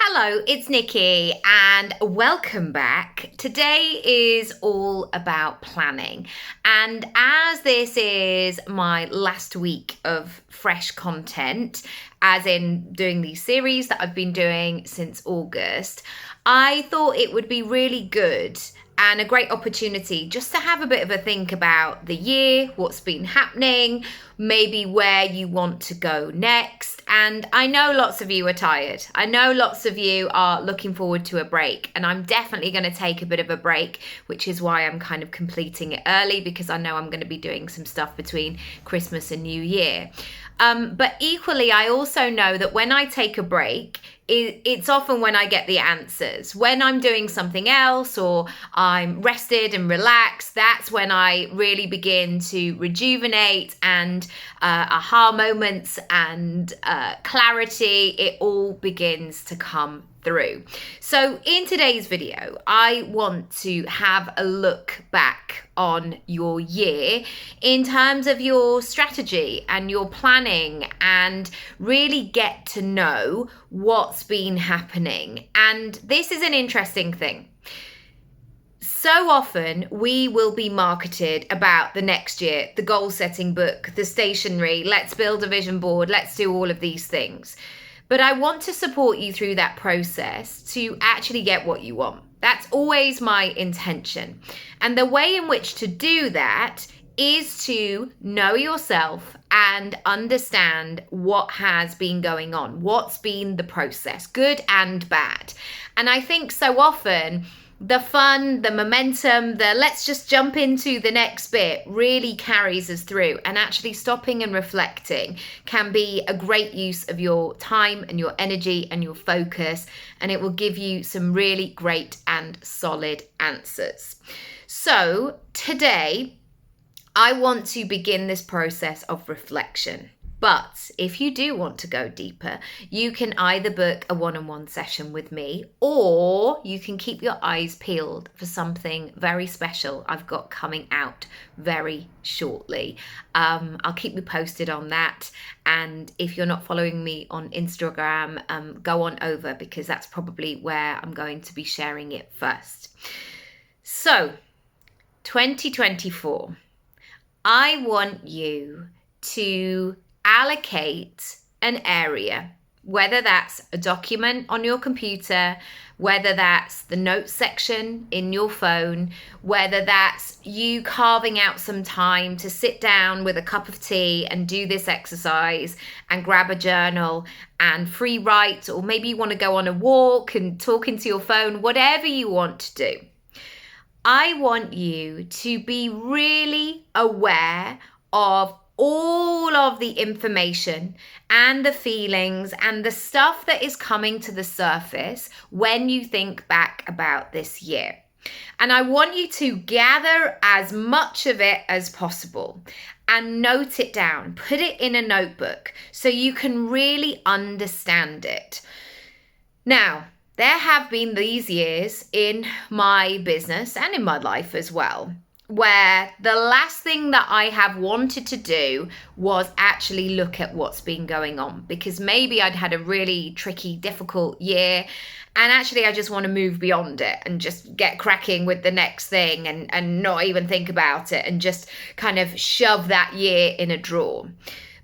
Hello, it's Nikki and welcome back. Today is all about planning. And as this is my last week of fresh content, as in doing these series that I've been doing since August, I thought it would be really good and a great opportunity just to have a bit of a think about the year, what's been happening, maybe where you want to go next. And I know lots of you are tired. I know lots of you are looking forward to a break, and I'm definitely going to take a bit of a break, which is why I'm kind of completing it early, because I know I'm going to be doing some stuff between Christmas and New Year. But equally, I also know that when I take a break, it's often when I get the answers. When I'm doing something else or I'm rested and relaxed, that's when I really begin to rejuvenate, and aha moments and clarity, it all begins to come through. So in today's video, I want to have a look back on your year in terms of your strategy and your planning, and really get to know what's been happening. And this is an interesting thing. So often we will be marketed about the next year, the goal setting book, the stationery, let's build a vision board, let's do all of these things. But I want to support you through that process to actually get what you want. That's always my intention. And the way in which to do that is to know yourself and understand what has been going on, what's been the process, good and bad. And I think so often the fun, the momentum, the let's just jump into the next bit really carries us through. And actually stopping and reflecting can be a great use of your time and your energy and your focus, and it will give you some really great and solid answers. So today, I want to begin this process of reflection. But if you do want to go deeper, you can either book a one-on-one session with me, or you can keep your eyes peeled for something very special I've got coming out very shortly. I'll keep you posted on that. And if you're not following me on Instagram, go on over, because that's probably where I'm going to be sharing it first. So, 2024, I want you to allocate an area, whether that's a document on your computer, whether that's the notes section in your phone, whether that's you carving out some time to sit down with a cup of tea and do this exercise and grab a journal and free write, or maybe you want to go on a walk and talk into your phone, whatever you want to do. I want you to be really aware of all of the information and the feelings and the stuff that is coming to the surface when you think back about this year. And I want you to gather as much of it as possible and note it down, put it in a notebook so you can really understand it. Now, there have been these years in my business and in my life as well, where the last thing that I have wanted to do was actually look at what's been going on, because maybe I'd had a really tricky, difficult year, and actually I just want to move beyond it and just get cracking with the next thing and not even think about it and just kind of shove that year in a drawer.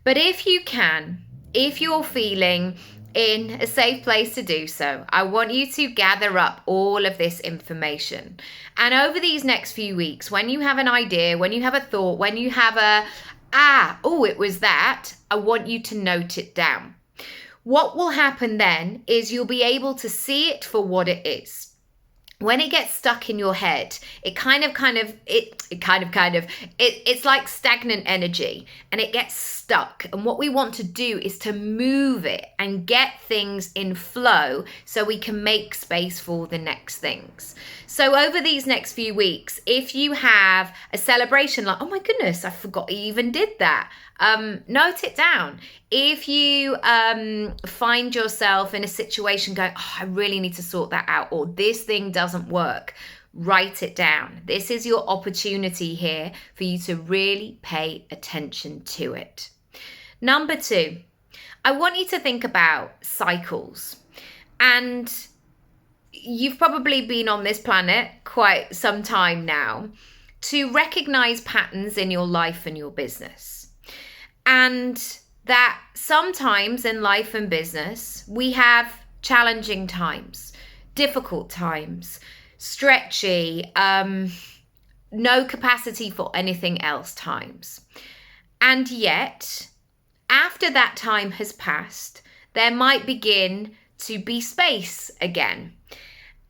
But if you can, if you're feeling in a safe place to do so, I want you to gather up all of this information. And over these next few weeks, when you have an idea, when you have a thought, when you have it was that, I want you to note it down. What will happen then is you'll be able to see it for what it is. When it gets stuck in your head, it's like stagnant energy, and it gets stuck. And what we want to do is to move it and get things in flow so we can make space for the next things. So over these next few weeks, if you have a celebration like, oh my goodness, I forgot I even did that, note it down. If you find yourself in a situation going, oh, I really need to sort that out, or this thing doesn't work, write it down. This is your opportunity here for you to really pay attention to it. Number 2, I want you to think about cycles. And you've probably been on this planet quite some time now, to recognize patterns in your life and your business. And that sometimes in life and business, we have challenging times, difficult times, stretchy, no capacity for anything else times. And yet, after that time has passed, there might begin to be space again.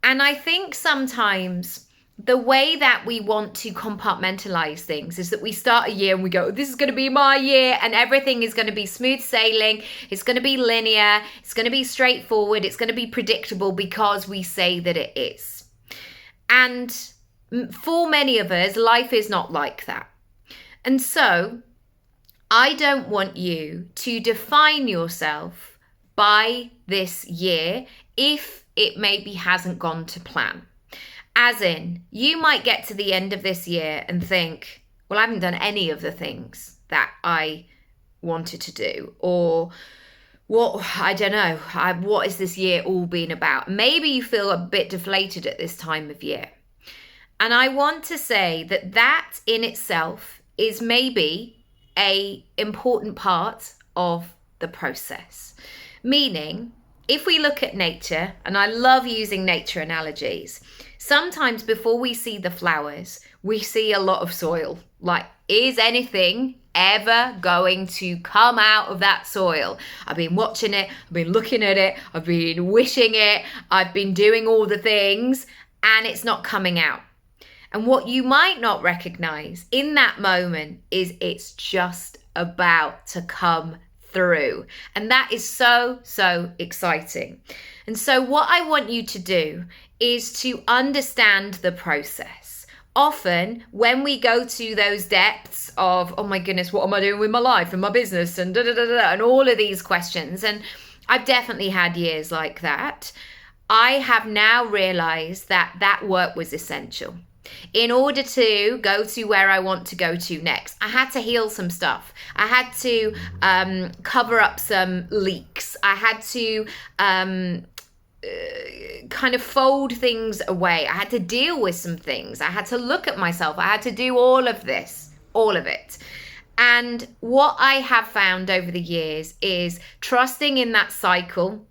And I think sometimes the way that we want to compartmentalize things is that we start a year and we go, this is going to be my year, and everything is going to be smooth sailing. It's going to be linear. It's going to be straightforward. It's going to be predictable because we say that it is. And for many of us, life is not like that. And so I don't want you to define yourself by this year if it maybe hasn't gone to plan. As in, you might get to the end of this year and think, well, I haven't done any of the things that I wanted to do. Or I don't know, what is this year all been about? Maybe you feel a bit deflated at this time of year. And I want to say that that in itself is maybe an important part of the process. Meaning, if we look at nature, and I love using nature analogies, sometimes before we see the flowers, we see a lot of soil. Like, is anything ever going to come out of that soil? I've been watching it, I've been looking at it, I've been wishing it, I've been doing all the things, and it's not coming out. And what you might not recognize in that moment is it's just about to come through. And that is so, so exciting. And so what I want you to do is to understand the process. Often when we go to those depths of, oh my goodness, what am I doing with my life and my business and and all of these questions, and I've definitely had years like that, I have now realized that that work was essential. In order to go to where I want to go to next, I had to heal some stuff. I had to cover up some leaks. I had to kind of fold things away. I had to deal with some things. I had to look at myself. I had to do all of this, all of it. And what I have found over the years is trusting in that cycle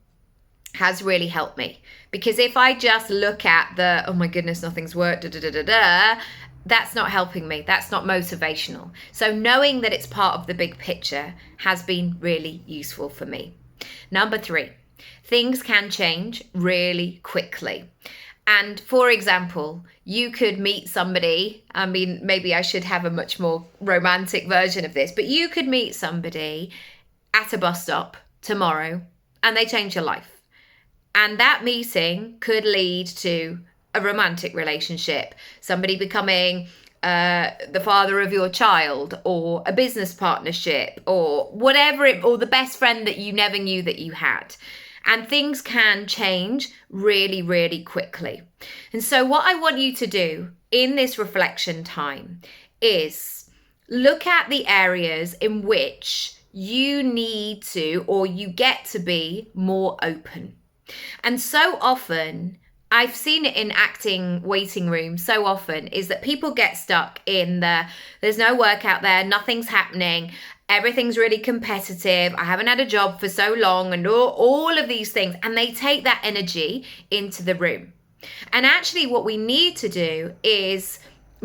has really helped me. Because if I just look at the, oh my goodness, nothing's worked, that's not helping me. That's not motivational. So knowing that it's part of the big picture has been really useful for me. Number 3, things can change really quickly. And for example, you could meet somebody, I mean, maybe I should have a much more romantic version of this, but you could meet somebody at a bus stop tomorrow and they change your life. And that meeting could lead to a romantic relationship, somebody becoming the father of your child, or a business partnership, or whatever, or the best friend that you never knew that you had. And things can change really, really quickly. And so what I want you to do in this reflection time is look at the areas in which you need to, or you get to be more open. And so often, I've seen it in acting waiting rooms so often, is that people get stuck in there's no work out there, nothing's happening, everything's really competitive, I haven't had a job for so long, and all of these things. And they take that energy into the room. And actually what we need to do is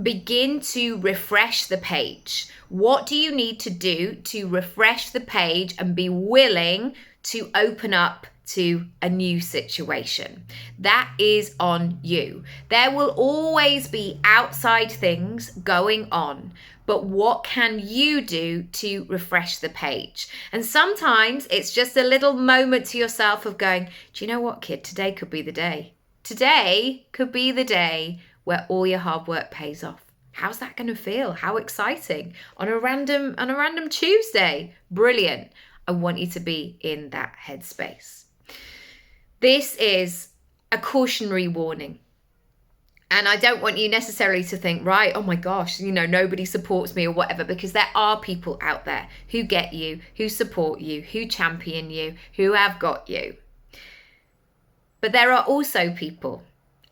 begin to refresh the page. What do you need to do to refresh the page and be willing to open up to a new situation? That is on you. There will always be outside things going on, but what can you do to refresh the page? And sometimes it's just a little moment to yourself of going, do you know what, kid? Today could be the day. Today could be the day where all your hard work pays off. How's that going to feel? How exciting on a random Tuesday. Brilliant. I want you to be in that headspace. This is a cautionary warning. And I don't want you necessarily to think, right, oh my gosh, nobody supports me or whatever, because there are people out there who get you, who support you, who champion you, who have got you. But there are also people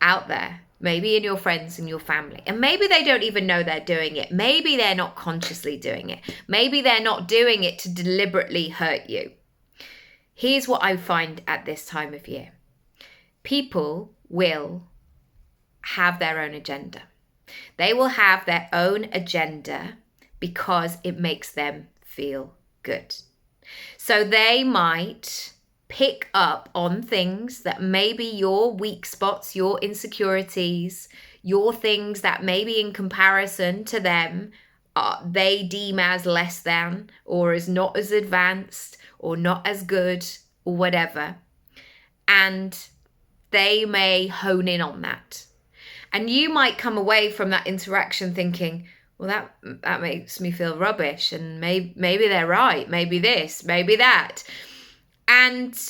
out there, maybe in your friends and your family, and maybe they don't even know they're doing it. Maybe they're not consciously doing it. Maybe they're not doing it to deliberately hurt you. Here's what I find at this time of year. People will have their own agenda. They will have their own agenda because it makes them feel good. So they might pick up on things that maybe your weak spots, your insecurities, your things that maybe in comparison to them, they deem as less than or as not as advanced or not as good or whatever. And they may hone in on that. And you might come away from that interaction thinking, well, that makes me feel rubbish, and maybe they're right, maybe this, maybe that. And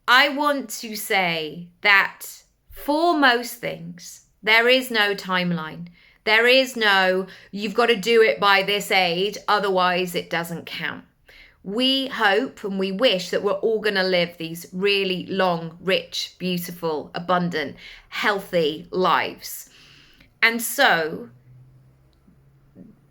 I want to say that for most things, there is no timeline. There is no, you've got to do it by this age, otherwise it doesn't count. We hope and we wish that we're all going to live these really long, rich, beautiful, abundant, healthy lives. And so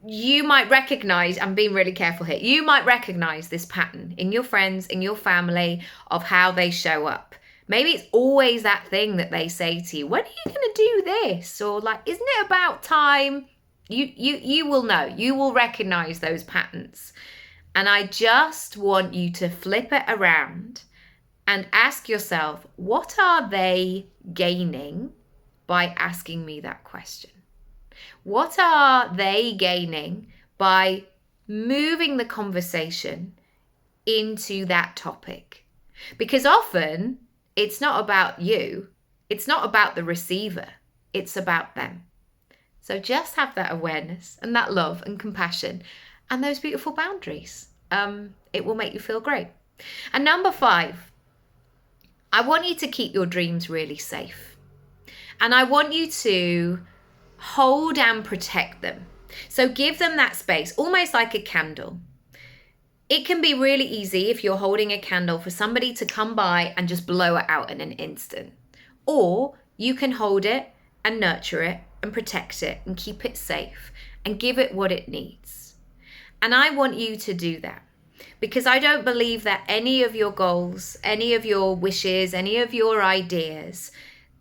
you might recognize, I'm being really careful here, you might recognize this pattern in your friends, in your family, of how they show up. Maybe it's always that thing that they say to you, when are you going to do this? Or like, isn't it about time? You will know, you will recognize those patterns. And I just want you to flip it around and ask yourself, what are they gaining by asking me that question? What are they gaining by moving the conversation into that topic? Because often it's not about you. It's not about the receiver. It's about them. So just have that awareness and that love and compassion and those beautiful boundaries. It will make you feel great. And number 5, I want you to keep your dreams really safe. And I want you to hold and protect them. So give them that space, almost like a candle. It can be really easy if you're holding a candle for somebody to come by and just blow it out in an instant. Or you can hold it and nurture it and protect it and keep it safe and give it what it needs. And I want you to do that, because I don't believe that any of your goals, any of your wishes, any of your ideas,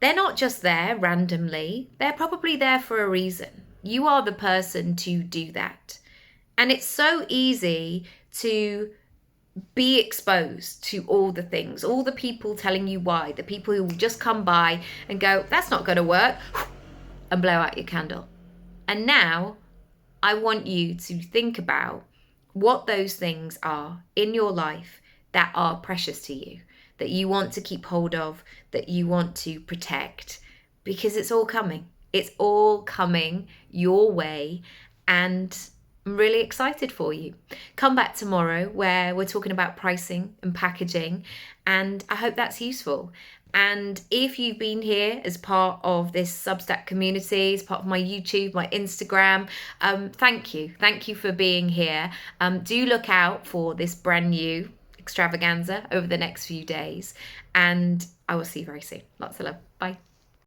they're not just there randomly. They're probably there for a reason. You are the person to do that. And it's so easy to be exposed to all the things, all the people telling you why, the people who will just come by and go, that's not going to work, and blow out your candle. And now I want you to think about what those things are in your life that are precious to you, that you want to keep hold of, that you want to protect, because it's all coming. It's all coming your way, and I'm really excited for you. Come back tomorrow where we're talking about pricing and packaging, and I hope that's useful. And if you've been here as part of this Substack community, as part of my YouTube, my Instagram, thank you. Thank you for being here. Do look out for this brand new extravaganza over the next few days, and I will see you very soon. Lots of love.